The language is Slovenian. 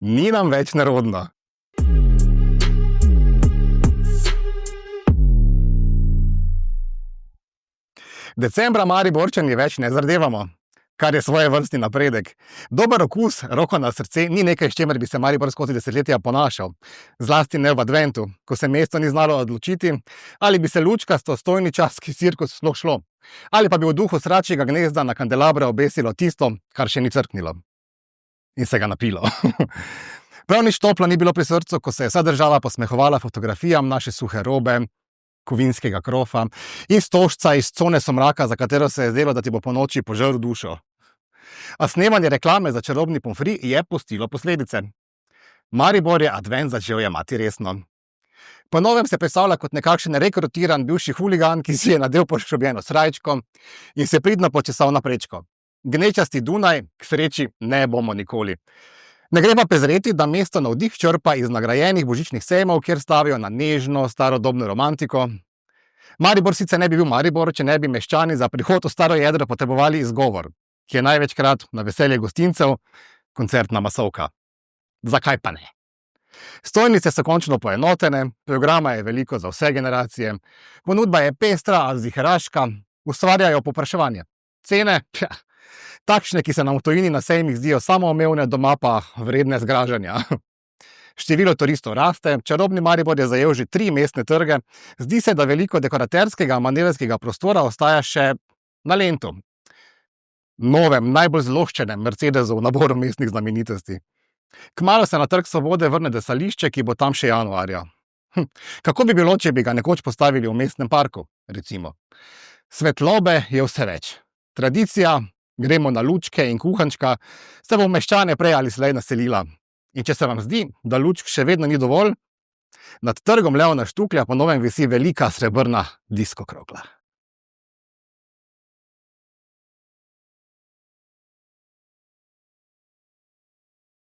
Ni nam več nerodno. Decembra Mariborčani več ne zardevamo, kar je svojevrstni napredek. Dober okus, roko na srce, ni nekaj, s čimer bi se Maribor skozi desetletja ponašal. Zlasti ne v adventu, ko se mesto ni znalo odločiti, ali bi se lučkasto stojničarski cirkus sploh šlo, ali pa bi v duhu sračjega gnezda na kandelabre obesilo tisto, kar še ni crknilo. In se ga napilo. Prav nič toplo ni bilo pri srcu, ko se je vsa država posmehovala fotografijam naše suhe robe, kovinskega krofa in stožca iz cone somraka, za katero se je zdelo, da ti bo po noči požrl dušo. A snemanje reklame za čarobni pomfri je pustilo posledice. Maribor je advent začel jemati resno. Po novem se predstavlja kot nekakšen rekrutiran bivši huligan, ki si je nadel poškrbljeno srajčko in se pridno počesal na prečko. Gnečasti Dunaj, k sreči ne bomo nikoli. Ne gre pa prezreti, da mesto navdih črpa iz nagrajenih božičnih sejmov, kjer stavijo na nežno, starodobno romantiko. Maribor sicer ne bi bil Maribor, če ne bi meščani za prihod v staro jedro potrebovali izgovor, ki je največkrat na veselje gostincev koncertna masovka. Zakaj pa ne? Stojnice so končno poenotene, programa je veliko za vse generacije, ponudba je pestra, a ziheraška, ustvarjajo povpraševanje. Cene? Takšne, ki se nam v tujini na sejmih zdijo samoumevne, doma pa vredne zgražanja. Število turistov raste, čarobni Maribor je zajel že 3 mestne trge, zdi se, da veliko dekoraterskega manevrskega prostora ostaja še na Lentu, novem, najbolj zloščenem Mercedesu v naboru mestnih znamenitosti. Kmalu se na Trg Svobode vrne desališče, ki bo tam še januarja. Kako bi bilo, če bi ga nekoč postavili v mestnem parku, recimo? Svetlobe je vse več. Tradicija, gremo na lučke in kuhančka, se bo meščane prej ali slej naselila. In če se vam zdi, da lučk še vedno ni dovolj, nad trgom Leona Štuklja po novem visi velika srebrna disko krogla.